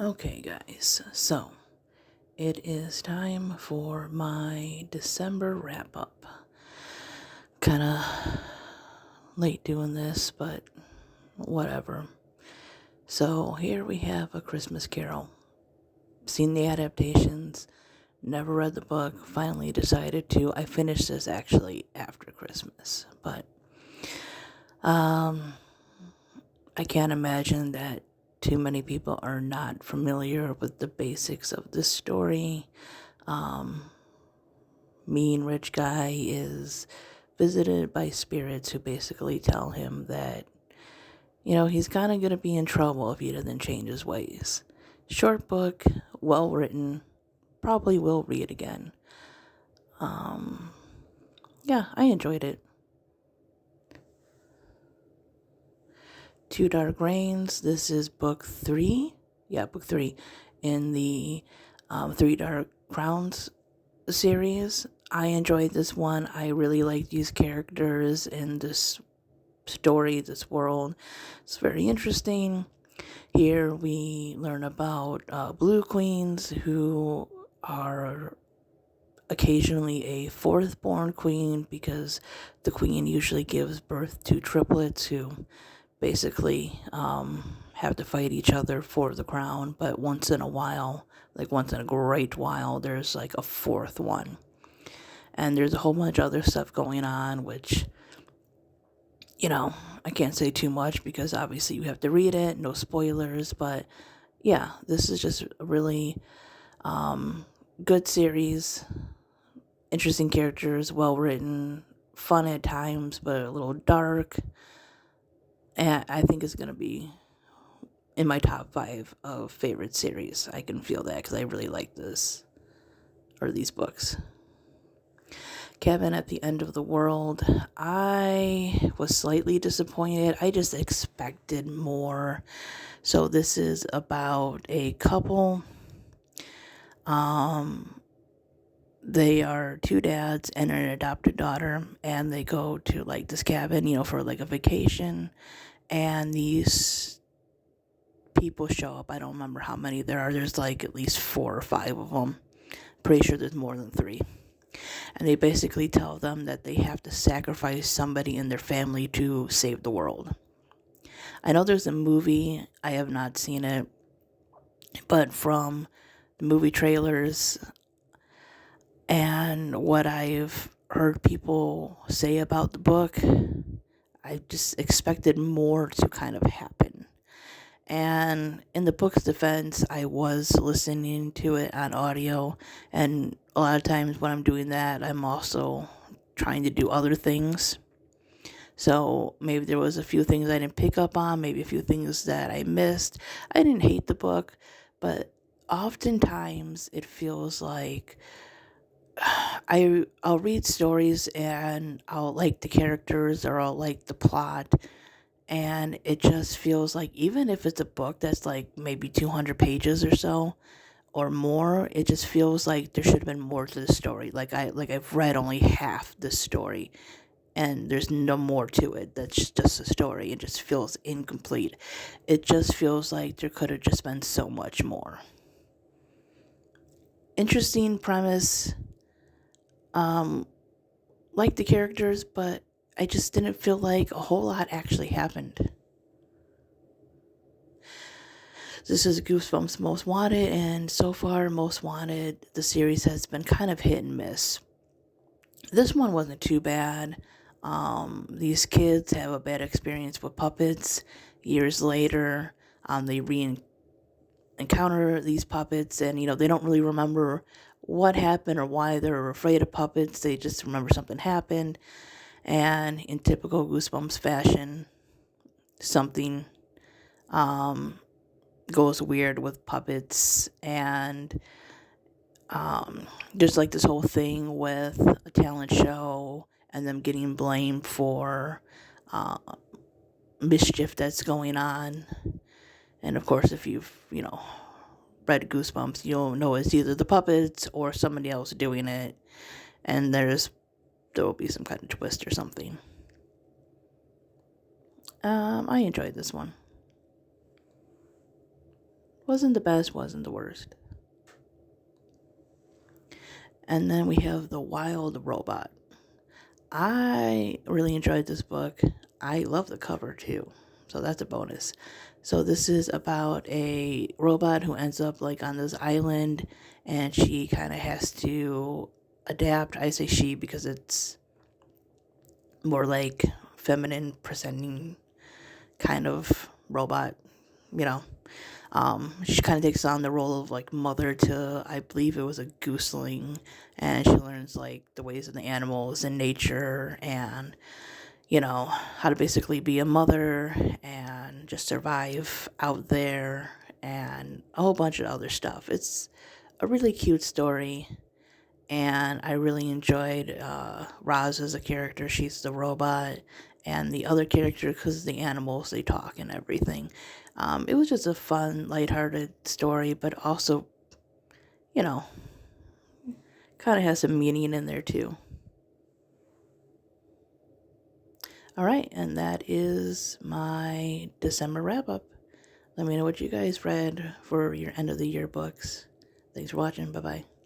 Okay, guys, so it is time for my December wrap up. Kind of late doing this, but whatever. So here we have A Christmas Carol. Seen the adaptations, never read the book, finally decided to. I finished this actually after Christmas, but I can't imagine that too many people are not familiar with the basics of this story. Mean rich guy is visited by spirits who basically tell him that, he's kind of going to be in trouble if he doesn't change his ways. Short book, well written, probably will read again. Yeah, I enjoyed it. Two Dark Reigns, this is book 3. Yeah, book 3 in the Three Dark Crowns series. I enjoyed this one. I really like these characters and this story, this world. It's very interesting. Here we learn about blue queens who are occasionally a fourth born queen because the queen usually gives birth to triplets who basically have to fight each other for the crown. But once in a while, like once in a great while, there's like a fourth one. And there's a whole bunch of other stuff going on, which, I can't say too much because obviously you have to read it, no spoilers. But yeah, this is just a really good series. Interesting characters, well written, fun at times, but a little dark. And I think it's going to be in my top 5 of favorite series. I can feel that because I really like this, or these books. Kevin at the End of the World. I was slightly disappointed. I just expected more. So this is about a couple. They are 2 dads and an adopted daughter, and they go to like this cabin, for like a vacation. And these people show up. I don't remember how many there are. There's like at least 4 or 5 of them. Pretty sure there's more than 3. And they basically tell them that they have to sacrifice somebody in their family to save the world. I know there's a movie. I have not seen it. But from the movie trailers and what I've heard people say about the book, I just expected more to kind of happen. And in the book's defense, I was listening to it on audio, and a lot of times when I'm doing that, I'm also trying to do other things. So maybe there was a few things I didn't pick up on, maybe a few things that I missed. I didn't hate the book, but oftentimes it feels like I'll read stories and I'll like the characters or I'll like the plot, and it just feels like even if it's a book that's like maybe 200 pages or so or more, it just feels like there should have been more to the story. I've read only half the story and there's no more to it. That's just a story. It just feels incomplete. It just feels like there could have just been so much more. Interesting premise. Like the characters, but I just didn't feel like a whole lot actually happened. This is Goosebumps Most Wanted, and so far, Most Wanted, the series has been kind of hit and miss. This one wasn't too bad. These kids have a bad experience with puppets. Years later, they encounter these puppets, and they don't really remember what happened or why they were afraid of puppets. They just remember something happened, and in typical Goosebumps fashion, something goes weird with puppets. And there's like this whole thing with a talent show and them getting blamed for mischief that's going on. And of course, if you've read Goosebumps, you'll know it's either the puppets or somebody else doing it, and there will be some kind of twist or something. I enjoyed this one. Wasn't the best, wasn't the worst. And then we have The Wild Robot. I really enjoyed this book. I love the cover too, so that's a bonus. So this is about a robot who ends up like on this island, and she kind of has to adapt. I say she because it's more like feminine presenting kind of robot, you know. She kind of takes on the role of like mother to, I believe it was a gooseling, and she learns like the ways of the animals and nature, and how to basically be a mother and just survive out there, and a whole bunch of other stuff. It's a really cute story, and I really enjoyed Roz as a character. She's the robot, and the other character, because the animals, they talk and everything. It was just a fun, lighthearted story, but also, you know, kind of has some meaning in there too. All right, and that is my December wrap up. Let me know what you guys read for your end of the year books. Thanks for watching. Bye bye.